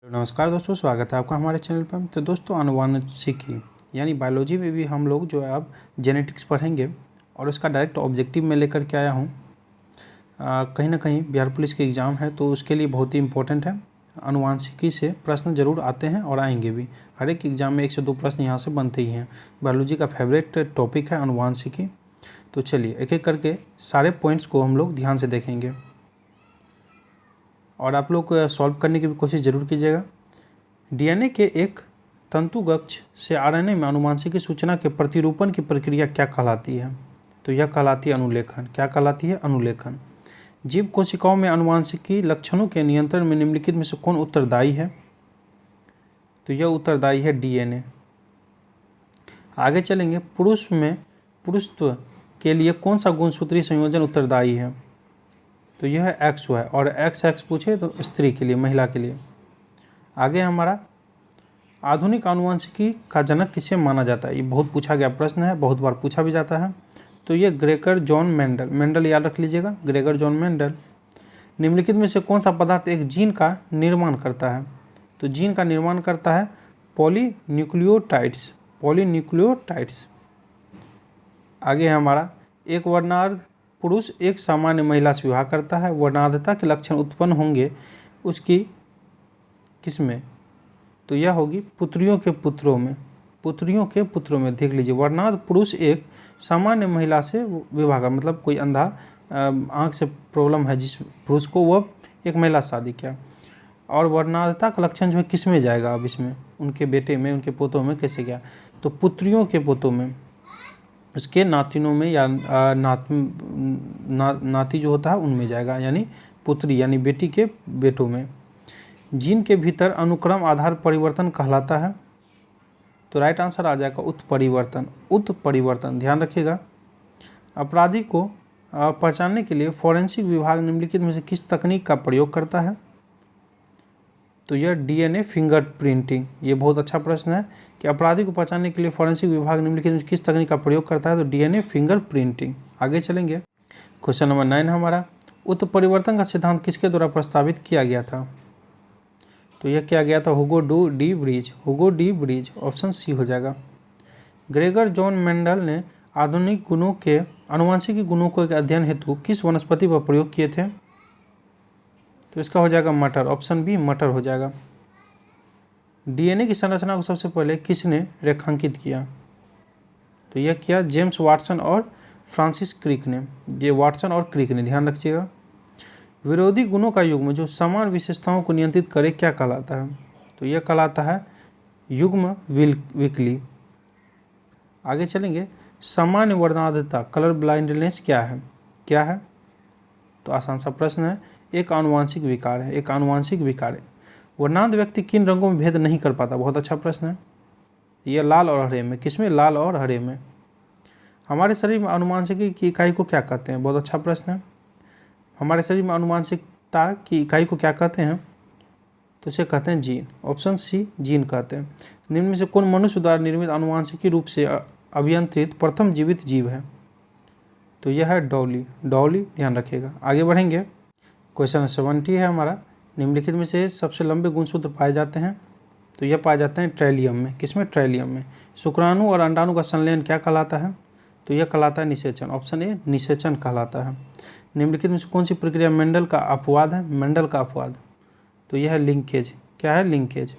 नमस्कार दोस्तों, स्वागत है आपका हमारे चैनल पर। तो दोस्तों, आनुवांशिकी यानी बायोलॉजी में भी हम लोग जो है अब जेनेटिक्स पढ़ेंगे और उसका डायरेक्ट ऑब्जेक्टिव में लेकर के आया हूँ। कहीं ना कहीं बिहार पुलिस के एग्ज़ाम है तो उसके लिए बहुत ही इम्पोर्टेंट है। आनुवांशिकी से प्रश्न जरूर आते हैं और आएंगे भी। हर एक एग्ज़ाम में 1 से 2 प्रश्न यहाँ से बनते ही हैं। बायोलॉजी का फेवरेट टॉपिक है आनुवांशिकी। तो चलिए एक एक करके सारे पॉइंट्स को हम लोग ध्यान से देखेंगे और आप लोग सॉल्व करने की भी कोशिश ज़रूर कीजिएगा। डीएनए के एक तंतुगक्ष से आरएनए में आनुवांशिकी सूचना के प्रतिरूपण की प्रक्रिया क्या कहलाती है? तो यह कहलाती है अनुलेखन। क्या कहलाती है? अनुलेखन। जीव कोशिकाओं में आनुवांशिकी लक्षणों के नियंत्रण में निम्नलिखित में से कौन उत्तरदायी है? तो यह उत्तरदायी है डीएनए। आगे चलेंगे। पुरुष में पुरुषत्व के लिए कौन सा गुणसूत्रीय संयोजन उत्तरदायी है? तो यह एक्स है, और एक्स पूछे तो स्त्री के लिए, महिला के लिए। आगे हमारा आधुनिक आनुवंशिकी का जनक किसे माना जाता है? ये बहुत पूछा गया प्रश्न है, बहुत बार पूछा भी जाता है। तो ये ग्रेगर जॉन मेंडल। मेंडल याद रख लीजिएगा, ग्रेगर जॉन मेंडल। निम्नलिखित में से कौन सा पदार्थ एक जीन का निर्माण करता है? तो जीन का निर्माण करता है पॉलीन्यूक्लियोटाइड्स। पॉलीन्यूक्लियोटाइड्स। आगे हमारा एक वर्णार्ध पुरुष एक सामान्य महिला से विवाह करता है। वर्णार्धता के लक्षण उत्पन्न होंगे उसकी किसमें? तो यह होगी पुत्रियों के पुत्रों में। पुत्रियों के पुत्रों में देख लीजिए, वर्णार्ध पुरुष एक सामान्य महिला से विवाह कर, मतलब कोई अंधा आँख से प्रॉब्लम है जिस पुरुष को, वह एक महिला से शादी किया। और वर्णार्धता का लक्षण जो है किस में जाएगा? अब इसमें उनके बेटे में, उनके पोतों में कैसे गया? तो पुत्रियों के पोतों में, उसके नातिनों में या नाती जो होता है उनमें जाएगा, यानी पुत्री यानी बेटी के बेटों में। जीन के भीतर अनुक्रम आधार परिवर्तन कहलाता है। तो राइट आंसर आ जाएगा उत्परिवर्तन। उत्परिवर्तन ध्यान रखिएगा। अपराधी को पहचानने के लिए फॉरेंसिक विभाग निम्नलिखित में से किस तकनीक का प्रयोग करता है? तो यह डीएनए फिंगरप्रिंटिंग। ये बहुत अच्छा प्रश्न है कि अपराधी को पहचानने के लिए फॉरेंसिक विभाग निम्नलिखित में किस तकनीक का प्रयोग करता है? तो डीएनए फिंगरप्रिंटिंग। आगे चलेंगे। क्वेश्चन नंबर 9 हमारा, उत्परिवर्तन का सिद्धांत किसके द्वारा प्रस्तावित किया गया था? तो यह किया गया था Hugo de Vries. Hugo de Vries, option C हो जाएगा। ग्रेगर जॉन मेंडल ने आधुनिक गुणों के आनुवंशिकी गुणों के अध्ययन हेतु किस वनस्पति पर प्रयोग किए थे? तो इसका हो जाएगा मटर, ऑप्शन बी मटर हो जाएगा। डीएनए की संरचना को सबसे पहले किसने रेखांकित किया? तो यह किया जेम्स वाटसन और फ्रांसिस क्रिक ने। ये वाटसन और क्रिक ने, ध्यान रखिएगा। विरोधी गुणों का युग्म जो समान विशेषताओं को नियंत्रित करे क्या कहलाता है? तो यह कहलाता है युग्म विकली। आगे चलेंगे। सामान्य वर्णांधता कलर ब्लाइंडनेस क्या है? क्या है? तो आसान सा प्रश्न है, एक आनुवांशिक विकार है। एक आनुवांशिक विकार है। वर्णांध व्यक्ति किन रंगों में भेद नहीं कर पाता? बहुत अच्छा प्रश्न है। यह लाल और हरे में। किसमें? लाल और हरे में। हमारे शरीर में आनुवांशिकी की इकाई को क्या कहते हैं? बहुत अच्छा प्रश्न है। हमारे शरीर में आनुवांशिकता की इकाई को क्या कहते हैं? तो इसे कहते हैं जीन, ऑप्शन सी जीन कहते हैं। निम्न में से कौन मनुष्य द्वारा निर्मित आनुवांशिकी रूप से अभियंत्रित प्रथम जीवित जीव है? तो यह है डॉली। डॉली, ध्यान रखिएगा। आगे बढ़ेंगे। क्वेश्चन 70 है हमारा, निम्नलिखित में से सबसे लंबे गुणसूत्र पाए जाते हैं? तो यह पाए जाते हैं ट्रेलियम में। किसमें? ट्रेलियम में। शुक्राणु और अंडाणु का संलयन क्या कहलाता है? तो यह कहलाता है निषेचन, ऑप्शन ए निषेचन कहलाता है। निम्नलिखित में से कौन सी प्रक्रिया मेंडल का अपवाद है? मेंडल का अपवाद। तो यह है लिंकेज। क्या है? लिंकेज।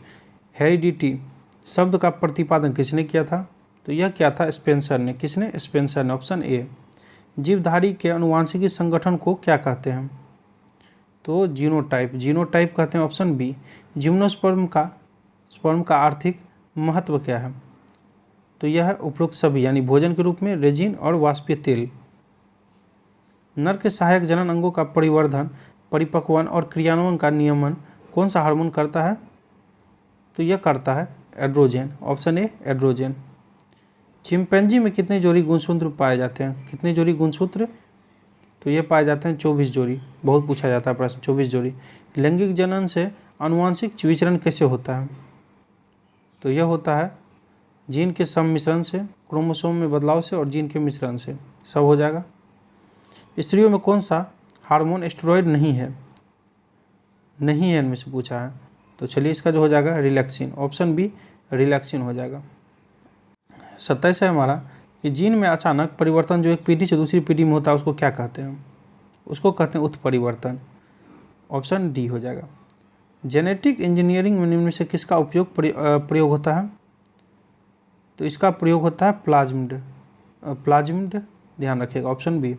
हेरिडिटी शब्द का प्रतिपादन किसने किया था? तो यह क्या था? स्पेंसर ने। किसने? स्पेंसर ने, ऑप्शन ए। जीवधारी के आनुवंशिकी संगठन को क्या कहते हैं? तो जीनोटाइप। जीनोटाइप कहते हैं, ऑप्शन बी। जिम्नोस्पर्म का आर्थिक महत्व क्या है? तो यह है उपरोक्त सभी, यानी भोजन के रूप में, रेजिन और वाष्पीय तेल। नर के सहायक जनन अंगों का परिवर्धन, परिपक्वन और क्रियान्वयन का नियमन कौन सा हार्मोन करता है? तो यह करता है एड्रोजन, ऑप्शन ए एड्रोजन। चिंपैंजी में कितने जोड़ी गुणसूत्र पाए जाते हैं? कितने जोड़ी गुणसूत्र? तो ये पाए जाते हैं 24 जोड़ी। बहुत पूछा जाता है प्रश्न, 24 जोड़ी। लैंगिक जनन से आनुवंशिक विचरण कैसे होता है? तो यह होता है जीन के सम्मिश्रण से, क्रोमोसोम में बदलाव से और जीन के मिश्रण से, सब हो जाएगा। स्त्रियों में कौन सा हार्मोन स्टेरॉयड नहीं है? नहीं है इनमें से पूछा है। तो चलिए इसका जो हो जाएगा रिलैक्सिन, ऑप्शन बी रिलैक्सिन हो जाएगा। 27 है हमारा कि जीन में अचानक परिवर्तन जो एक पीढ़ी से दूसरी पीढ़ी में होता है उसको क्या कहते हैं? उसको कहते हैं उत्परिवर्तन, ऑप्शन डी हो जाएगा। जेनेटिक इंजीनियरिंग में निम्न में से किसका उपयोग प्रयोग होता है? तो इसका प्रयोग होता है प्लाज्मिड, ध्यान रखिएगा, ऑप्शन बी।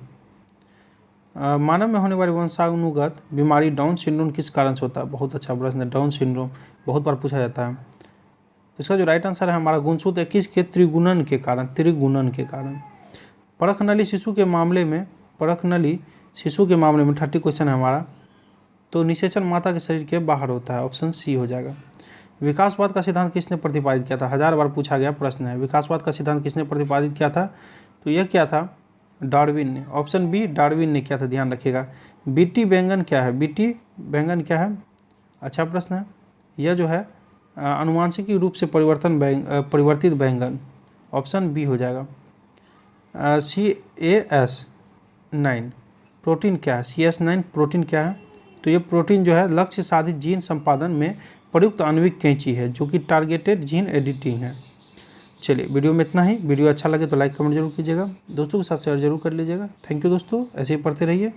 मानव में होने वाली वंशानुगत बीमारी डाउन सिंड्रोम किस कारण से होता है? बहुत अच्छा प्रश्न है, डाउन सिंड्रोम बहुत बार पूछा जाता है। तो इसका जो राइट आंसर है हमारा गुणसूत्र 21 के त्रिगुणन के कारण, परखनली शिशु के मामले में 30 क्वेश्चन है हमारा, तो निषेचन माता के शरीर के बाहर होता है, ऑप्शन सी हो जाएगा। विकासवाद का सिद्धांत किसने प्रतिपादित किया था? 1000 बार पूछा गया प्रश्न है, विकासवाद का सिद्धांत किसने प्रतिपादित किया था? तो यह क्या था? डार्विन ने, ऑप्शन बी डार्विन ने किया था, ध्यान रखिएगा। बीटी बैंगन क्या है? बीटी बैंगन क्या है? अच्छा प्रश्न है। यह जो है अनुवांशिक रूप से परिवर्तित बैंगन, ऑप्शन बी हो जाएगा। CS9 प्रोटीन क्या है? CS9 प्रोटीन क्या है? तो ये प्रोटीन जो है लक्ष्य साधित जीन संपादन में प्रयुक्त आणविक कैंची है जो कि टारगेटेड जीन एडिटिंग है। चलिए वीडियो में इतना ही। वीडियो अच्छा लगे तो लाइक कमेंट जरूर कीजिएगा, दोस्तों के साथ शेयर जरूर कर लीजिएगा। थैंक यू दोस्तों, ऐसे ही पढ़ते रहिए।